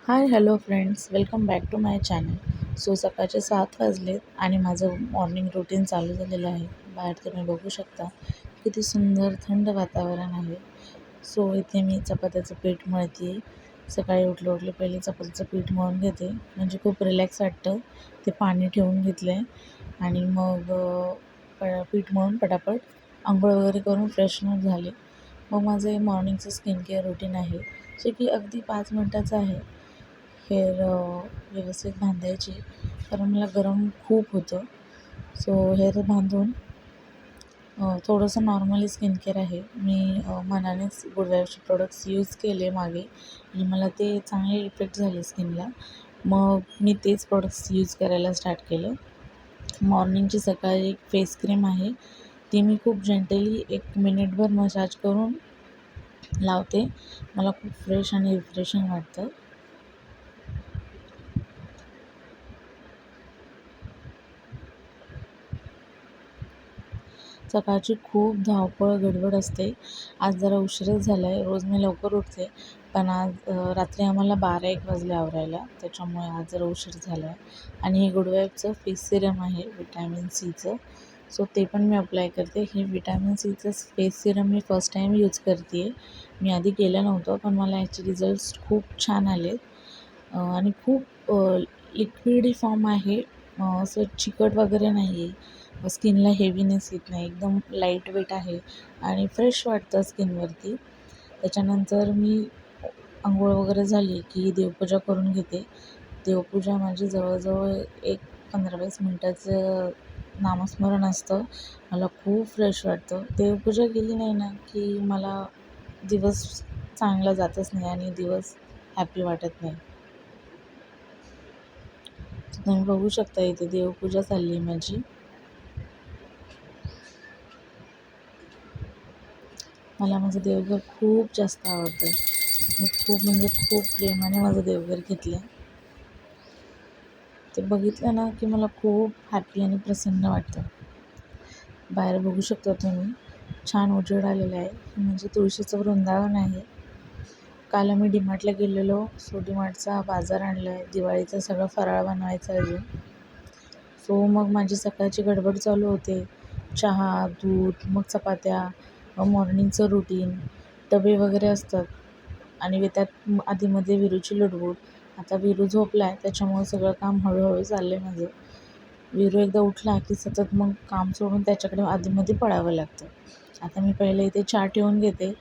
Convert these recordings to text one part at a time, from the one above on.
High hello friends, welcome back to my channel. So सकाळचे 7 वाजलेत आणि माझं मॉर्निंग रुटीन चालू झालेलं आहे. बाहेर तुम्ही बघू शकता किती सुंदर थंड वातावरण आहे. सो इथे मी चपात्याचं पीठ मळते. सकाळी उठले उठले पहिले चपातीचं पीठ मळून घेते, म्हणजे खूप रिलॅक्स वाटतं. ते पाणी ठेवून घेतलं आहे आणि मग पीठ मळून पटापट अंघोळ वगैरे करून फ्रेश झाले. मग माझं हे मॉर्निंगचं स्किन केअर रुटीन आहे, जे की अगदी 5 मिनटाचं आहे. हेअर व्यवस्थित बांधायची, कारण मला गरम खूप होतं. सो हेअर बांधून थोडंसं नॉर्मली स्किन केअर आहे. मी मनानेच गुडवेलचे प्रोडक्ट्स यूज केले मागे आणि मला ते चांगले इफेक्ट झाले स्किनला. मग मी तेच प्रोडक्ट्स यूज करायला स्टार्ट केलं. मॉर्निंगची सकाळी एक फेस क्रीम आहे, ती मी खूप जेंटली 1 मिनिटभर मसाज करून लावते. मला खूप फ्रेश आणि रिफ्रेशिंग वाटतं. सकाळची खूप धावपळ गडबड असते. आज जरा उशीरच झाला आहे. रोज मी लवकर उठते, पण आज रात्री आम्हाला 12-1 वाजले आवरायला, त्याच्यामुळे आज जरा उशीर झाला आहे. आणि हे गुडवाईफचं फेस सिरम आहे विटॅमिन सीचं. सो ते पण मी अप्लाय करते. हे विटॅमिन सीचं फेस सिरम मी फर्स्ट टाईम यूज करते आहे. मी आधी केलं नव्हतं, पण मला ह्याचे रिझल्ट्स खूप छान आले आणि खूप लिक्विडी फॉर्म आहे. असं चिकट वगैरे नाही आहे. स्किनला हेवीनेस येत नाही, एकदम लाईट वेट आहे आणि फ्रेश वाटतं स्किनवरती. त्याच्यानंतर मी अंघोळ वगैरे झाली की देवपूजा करून घेते. देवपूजा माझी जवळजवळ एक 15-20 मिनटाचं नामस्मरण असतं. मला खूप फ्रेश वाटतं. देवपूजा केली नाही ना की मला दिवस चांगला जातच नाही आणि दिवस हॅपी वाटत नाही. तुम्ही बघू शकता इथे देवपूजा चालली आहे माझी. मला माझं देवघर खूप जास्त आवडतं. मी खूप म्हणजे खूप प्रेमाने माझं देवघर घेतलं आहे. ते बघितलं ना की मला खूप हॅपी आणि प्रसन्न वाटतं. बाहेर बघू शकता तुम्ही, छान उजेड आलेला आहे. म्हणजे तुळशीचं वृंदावन आहे. काल आम्ही डीमार्टला गेलेलो. सो डीमार्टचा बाजार आणला आहे. दिवाळीचा सगळा फराळ बनवायचा अजून. सो मग माझी सकाळची गडबड चालू होते. चहा, दूध, मग चपात्या, मॉर्निंगचं रुटीन, डबे वगैरे असतात आणि त्यात आधीमध्ये विरूची लुडबुड. आता विरू झोपला आहे, त्याच्यामुळे सगळं काम हळूहळू चाललं आहे माझं. विरू एकदा उठला की सतत मग काम सोडून त्याच्याकडे आधीमध्ये पळावं लागतं. आता मी पहिले इथे चहा ठेवून घेते.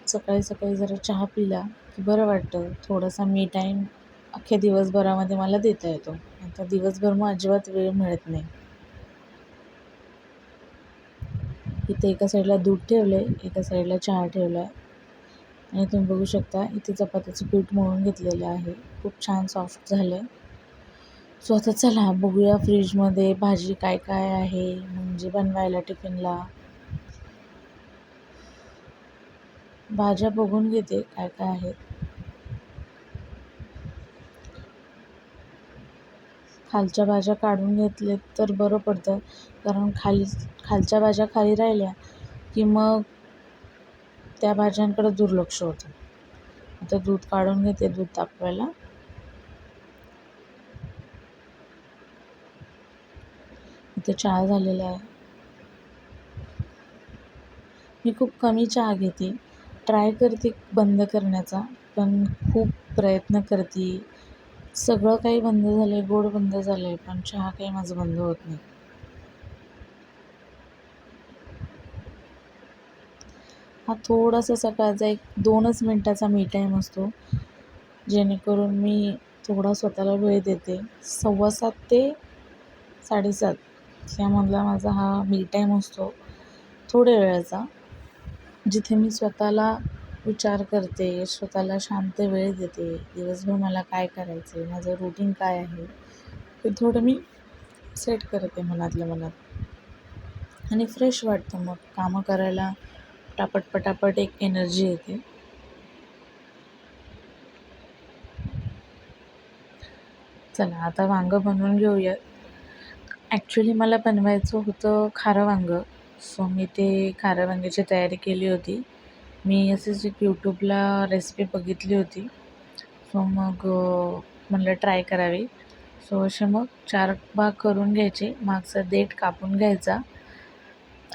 सकाळी सकाळी जरा चहा पिला की बरं वाटतं. थोडासा मी टाईम अख्ख्या दिवसभरामध्ये मला देता येतो. आता दिवसभर मग अजिबात वेळ मिळत नाही. इथे एका साईडला दूध ठेवलं आहे, एका साईडला चहा ठेवला आहे आणि तुम्ही बघू शकता इथे चपात्याचं पीठ मळून घेतलेलं आहे. खूप छान सॉफ्ट झालं आहे. सो आता चला बघूया फ्रीजमध्ये भाजी काय काय आहे, म्हणजे बनवायला टिफिनला. भाज्या बघून घेते काय काय आहेत. खालच्या भाज्या काढून घेतले तर बरं पडतं, कारण खालच्या भाज्या खाली राहिल्या की मग त्या भाज्यांकडे दुर्लक्ष होतं. आता दूध काढून घेते, दूध तापवायला. इथे चहा झालेला आहे. मी खूप कमी चहा घेते. ट्राय करते बंद करण्याचा, पण खूप प्रयत्न करते. सगळं काही बंद झालं आहे, गोड बंद झालं आहे, पण चहा काही माझं बंद होत नाही. हा थोडासा सकाळचा 1-2च मिनटाचा मी टाईम असतो, जेणेकरून मी थोडा स्वतःला वेळ देते. 7:15 ते 7:30 यामधला माझा हा मी टाईम असतो, थोड्या वेळाचा, जिथे मी स्वतःला विचार करते, स्वतःला शांत वेळ देते. दिवसभर मला काय करायचं आहे, माझं रुटीन काय आहे, हे थोडं मी सेट करते मनातल्या मनात आणि फ्रेश वाटतं. मग कामं करायला पटापट पटापट एक एनर्जी येते. चला आता वांगं बनवून घेऊयात. ॲक्च्युली मला बनवायचं होतं खारं वांगं. सो मी ते खाऱ्या वांग्याची तयारी केली होती. मी असेच एक यूट्यूबला रेसिपी बघितली होती. सो मग म्हणलं ट्राय करावी. सो असे मग 4 भाग करून घ्यायचे. मागचा देठ कापून घ्यायचा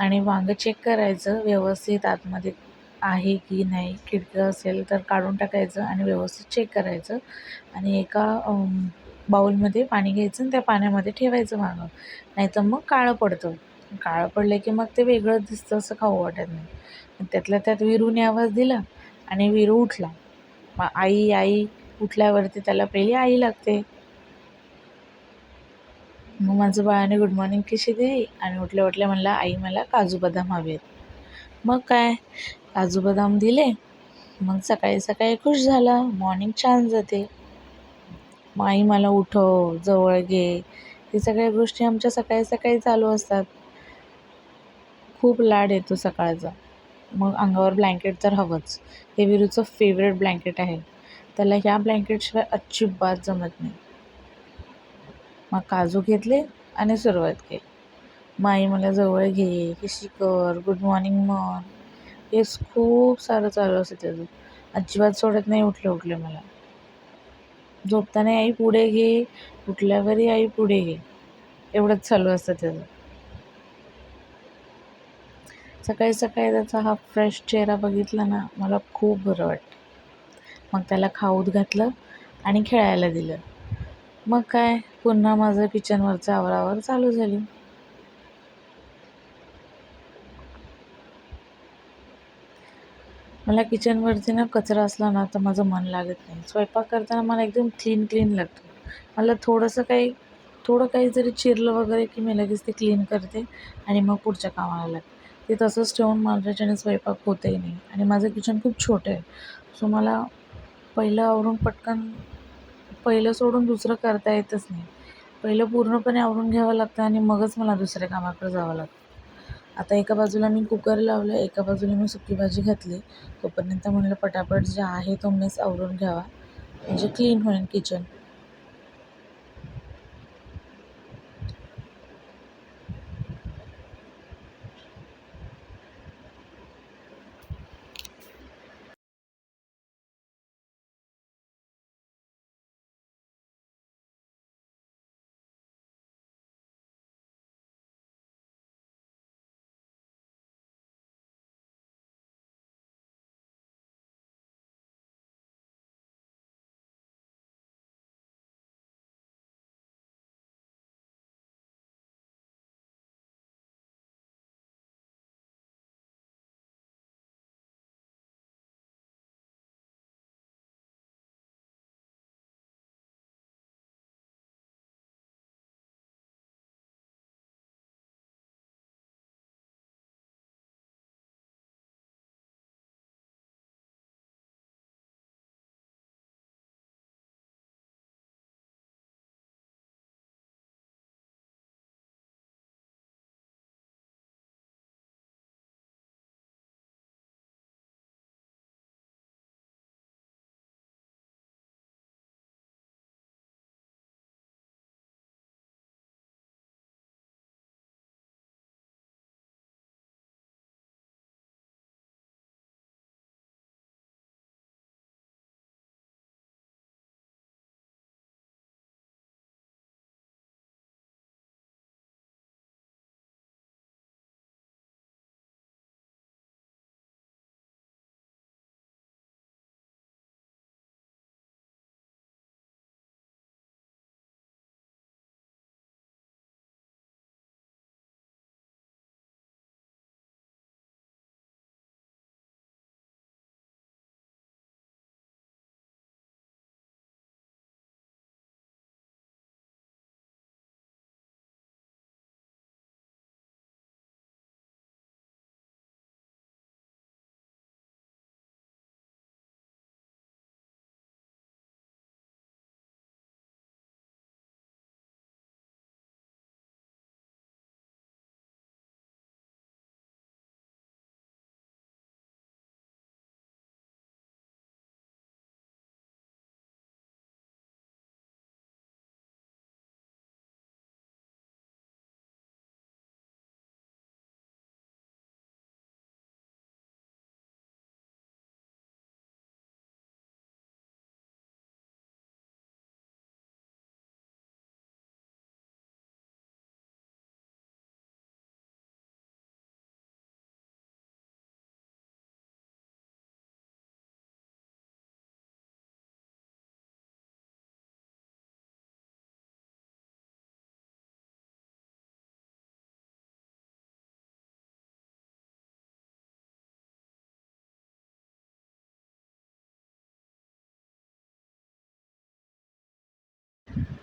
आणि वांगं चेक करायचं व्यवस्थित आतमध्ये आहे की नाही. किडकं असेल तर काढून टाकायचं आणि व्यवस्थित चेक करायचं आणि एका बाऊलमध्ये पाणी घ्यायचं आणि त्या पाण्यामध्ये ठेवायचं वांगं. नाहीतर मग काळं पडतं. काळं पडलं की मग ते वेगळं दिसतं, असं खाऊ वाटत नाही. मग त्यातल्या त्यात वीरूने आवाज दिला आणि वीरू उठला. मग आई, आई उठल्यावरती त्याला पहिली आई लागते. मग माझं बाळाने गुड मॉर्निंग कशी दिली आणि उठल्या-उठल्या म्हणला, "आई मला काजू बदाम हवेत." मग काय काजू बदाम दिले. मग सकाळी-सकाळी खुश झाला. मॉर्निंग छान जाते. मग आई मला उठव, जवळ घे. हे सगळ्या गोष्टी आमच्या सकाळी-सकाळी चालू असतात. खूप लाड येतो सकाळचा. मग अंगावर ब्लँकेट तर हवंच. हे वीरूचं फेवरेट ब्लँकेट आहे. त्याला ह्या ब्लँकेटशिवाय अजिबात जमत नाही. मग काजू घेतले आणि सुरुवात केली. मग आई मला जवळ घे, किशी कर, गुड मॉर्निंग म्हण. हेच खूप सारं चालू असतं त्याचं. अजिबात सोडत नाही उठल्या-उठल्या मला. झोपताना आई पुढे घे, उठल्यावरही आई पुढे घे. एवढंच चालू असतं त्याचं. सकाळी-सकाळी त्याचा हा फ्रेश चेहरा बघितला ना, मला खूप बरं वाटतं. मग त्याला खाऊ घातलं आणि खेळायला दिलं. मग काय पुन्हा माझं किचनवरचं आवराआवर चालू झाली. मला किचनवरती ना कचरा असला ना तर माझं मन लागत नाही. स्वयंपाक करताना मला एकदम क्लीन लागतं. मला थोडं काही जरी चिरलं वगैरे की मी लगेच ते क्लीन करते आणि मग पुढच्या कामाला लागते. ते तसंच ठेवून माझ्याच्याने स्वयंपाक होतही नाही आणि माझं किचन खूप छोटं आहे. सो मला पहिलं आवरून पटकन पहिलं सोडून दुसरं करता येतच नाही. पहिलं पूर्णपणे आवरून घ्यावं लागतं आणि मगच मला दुसऱ्या कामाकडे जावं लागतं. आता एका बाजूला मी कुकर लावलं, एका बाजूला मी सुकी भाजी घातली. तोपर्यंत म्हणलं पटापट जे आहे तो मेस आवरून घ्यावा, म्हणजे क्लीन होईल किचन.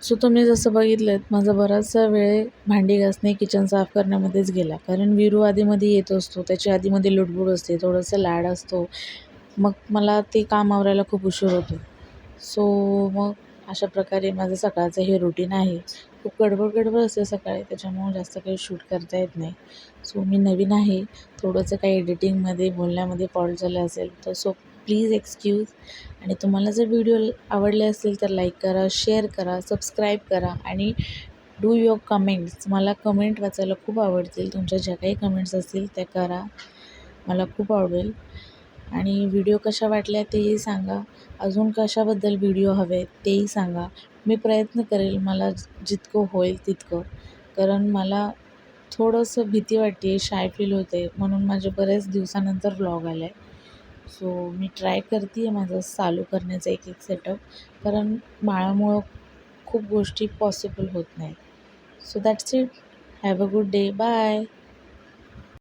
सो तुम्ही जसं बघितलंत माझा बराचसा वेळ भांडी घासणे किचन साफ करण्यामध्येच गेला, कारण वीरू आधीमध्ये येत असतो, त्याची आधीमध्ये लुडबुड असते, थोडंसं लाड असतो, मग मला ते काम आवरायला खूप उशीर होतो. सो मग अशा प्रकारे माझं सकाळचं हे रुटीन आहे. खूप गडबड असते सकाळी, त्याच्यामुळं जास्त काही शूट करता येत नाही. सो मी नवीन आहे, थोडंसं काही एडिटिंगमध्ये बोलण्यामध्ये फॉल्ट झाला असेल तर सो प्लीज एक्सक्यूज. आणि तुम्हाला जर व्हिडिओ आवडले असतील तर लाईक करा, शेअर करा, सबस्क्राईब करा आणि डू युअर कमेंट्स. मला कमेंट वाचायला खूप आवडतील. तुमच्या ज्या काही कमेंट्स असतील त्या करा, मला खूप आवडेल. आणि व्हिडिओ कशा वाटल्या तेही सांगा, अजून कशाबद्दल व्हिडिओ हवे तेही सांगा. मी प्रयत्न करेल मला जितकं होईल तितकं, कारण मला थोडंसं भीती वाटते आहे, शाय फील होते, म्हणून माझे बऱ्याच दिवसानंतर व्लॉग आला आहे. सो मी ट्राय करते आहे माझं चालू करण्याचा एक सेटअप, कारण बाळामुळं खूप गोष्टी पॉसिबल होत नाही. So that's it. Have a good day. Bye.